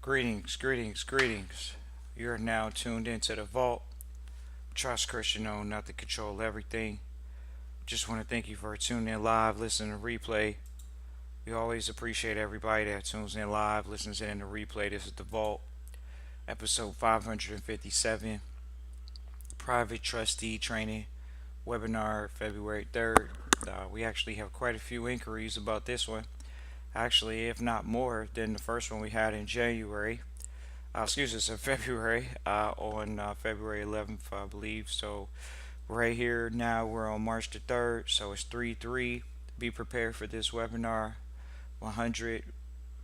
Greetings, greetings, greetings. You're now tuned into the vault. Trust Christian know not to control everything. Just want to thank you for tuning in live, listening to replay. We always appreciate everybody that tunes in live, listens in the replay. This is the vault, episode 557, private trustee training webinar, February 3rd. We actually have quite a few inquiries about this one. Actually, if not more than the first one we had in January. Excuse us, in February, on February 11th, I believe. So, right here now, we're on March the 3rd, so it's 3-3. Be prepared for this webinar. 100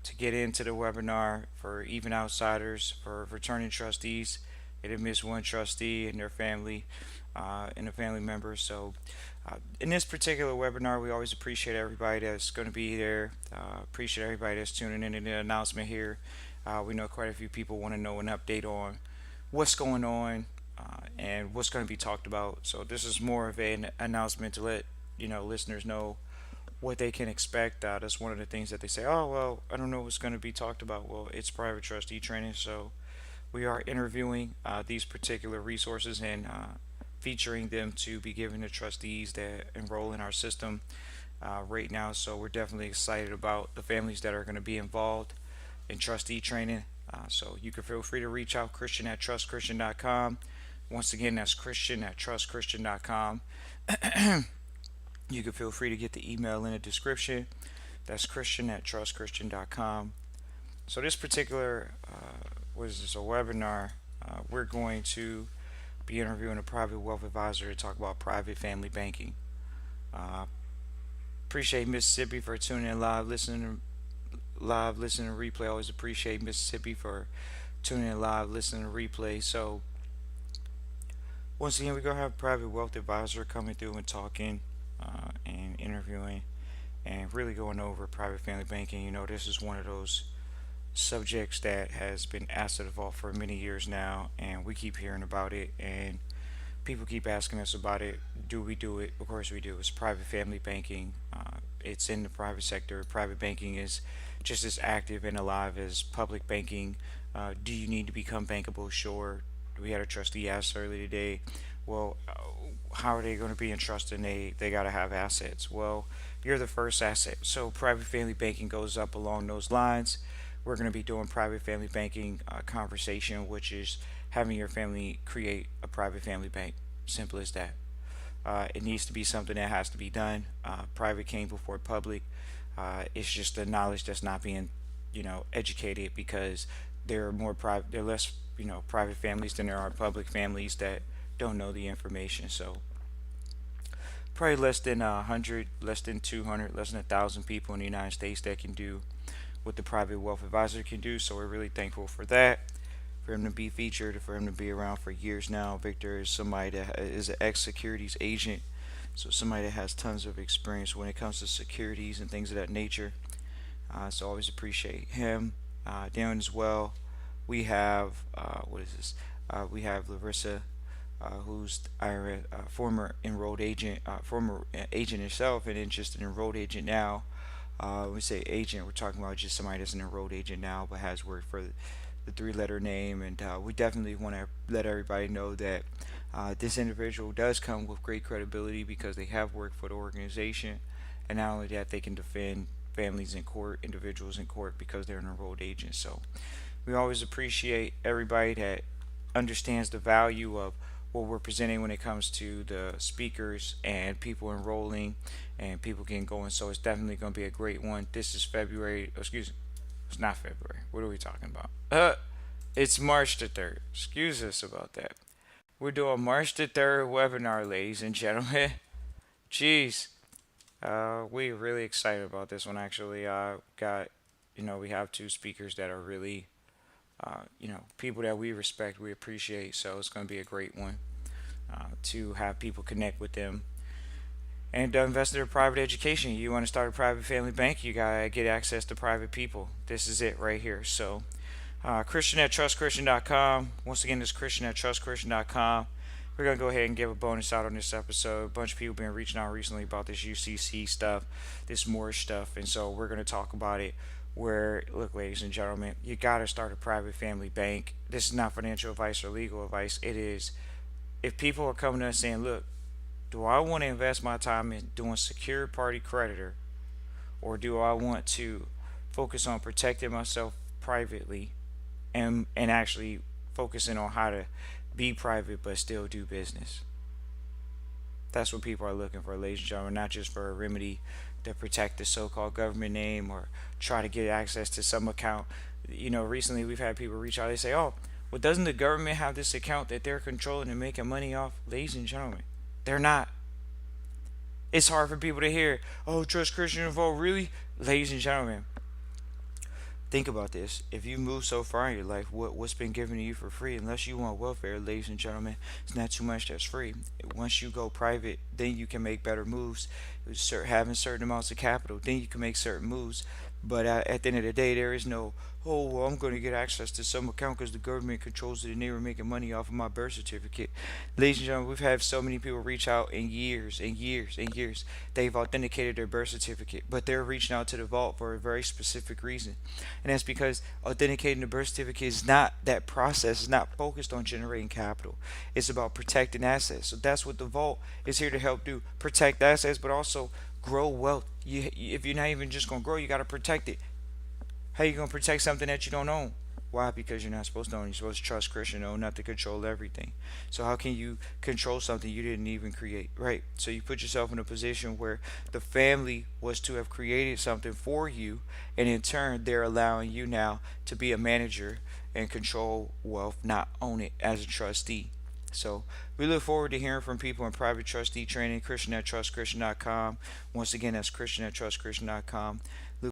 to get into the webinar for even outsiders, for returning trustees. They didn't miss one trustee and their family and a family member. So, in this particular webinar, we always appreciate everybody that's going to be there. Appreciate everybody that's tuning in the announcement here. We know quite a few people want to know an update on what's going on and what's going to be talked about. So this is more of an announcement to let listeners know what they can expect. That's one of the things that they say. Oh well, I don't know what's going to be talked about. Well, it's private trustee training, so we are interviewing these particular resources and featuring them to be given to trustees that enroll in our system right now. So we're definitely excited about the families that are going to be involved in trustee training. So you can feel free to reach out, Christian at trustchristian.com. Once again, that's Christian at trustchristian.com. You can feel free to get the email in the description. That's Christian at trustchristian.com. So this particular, what is this, a webinar, we're going to be interviewing a private wealth advisor to talk about private family banking. Appreciate Mississippi for tuning in listening to replay. Always appreciate Mississippi for tuning in live, listening to replay. So once again, we're gonna have a private wealth advisor coming through and talking and interviewing and really going over private family banking. This is one of those subjects that has been asked of the vault for many years now, and we keep hearing about it, and people keep asking us about it. Do we do it? Of course we do. It's private family banking. It's in the private sector. Private banking is just as active and alive as public banking. Do you need to become bankable? Sure. We had a trustee ask earlier today, well, how are they going to be entrusted? They got to have assets. Well, you're the first asset. So private family banking goes up along those lines. We're going to be doing private family banking conversation, which is having your family create a private family bank. Simple as that. It needs to be something that has to be done. Private came before public. It's just the knowledge that's not being, educated because there are more private, there are less, private families than there are public families that don't know the information. So probably less than 100, less than 200, less than 1,000 people in the United States that can do what the private wealth advisor can do. So we're really thankful for that, for him to be featured, for him to be around for years now. Victor is somebody that is an ex-securities agent, so somebody that has tons of experience when it comes to securities and things of that nature. So always appreciate him. Down as well, we have what is this? We have Larissa, who's IRS former enrolled agent, former agent herself, and then just an enrolled agent now. When we say agent, we're talking about just somebody that's an enrolled agent now, but has worked for the three-letter name. And we definitely want to let everybody know that this individual does come with great credibility because they have worked for the organization, and not only that, they can defend families in court, individuals in court because they're an enrolled agent. So we always appreciate everybody that understands the value of what we're presenting when it comes to the speakers and people enrolling and people getting going. So it's definitely going to be a great one. This is February. Excuse me. It's not February. What are we talking about? It's March the 3rd. Excuse us about that. We're doing March the 3rd webinar, ladies and gentlemen. Jeez. We're really excited about this one, actually. We have two speakers that are really, people that we respect, we appreciate. So it's going to be a great one to have people connect with them. And invest in their private education. You want to start a private family bank, you got to get access to private people. This is it right here. So, Christian at trustchristian.com. Once again, this is Christian at trustchristian.com. We're going to go ahead and give a bonus out on this episode. A bunch of people been reaching out recently about this UCC stuff, this Moorish stuff, and so we're going to talk about it. where, look, ladies and gentlemen, you got to start a private family bank. This is not financial advice or legal advice. It is, if people are coming to us saying, look, do I want to invest my time in doing secured party creditor, or do I want to focus on protecting myself privately and actually focusing on how to be private but still do business? That's what people are looking for, ladies and gentlemen, not just for a remedy to protect the so-called government name or try to get access to some account. Recently we've had people reach out. They say, "Oh, well, doesn't the government have this account that they're controlling and making money off?" Ladies and gentlemen, they're not. It's hard for people to hear. Oh, trust Christian info, really? Ladies and gentlemen, think about this. If you move so far in your life, what's been given to you for free? Unless you want welfare, ladies and gentlemen, it's not too much that's free. Once you go private, then you can make better moves. Having certain amounts of capital, then you can make certain moves. But at the end of the day, there is no, oh, well, I'm going to get access to some account because the government controls it and they were making money off of my birth certificate. Ladies and gentlemen, we've had so many people reach out in years and years and years. They've authenticated their birth certificate, but they're reaching out to the vault for a very specific reason. And that's because authenticating the birth certificate is not, that process is not focused on generating capital. It's about protecting assets. So that's what the vault is here to help do: protect assets, but also grow wealth. If you're not even just gonna grow, you gotta protect it. How you gonna protect something that you don't own? Why? Because you're not supposed to own. You're supposed to trust Christian, own, not to control everything. So how can you control something you didn't even create, right? So you put yourself in a position where the family was to have created something for you, and in turn, they're allowing you now to be a manager and control wealth, not own it as a trustee. So we look forward to hearing from people in private trustee training. Christian at trustchristian.com. Once again, that's Christian at trustchristian.com.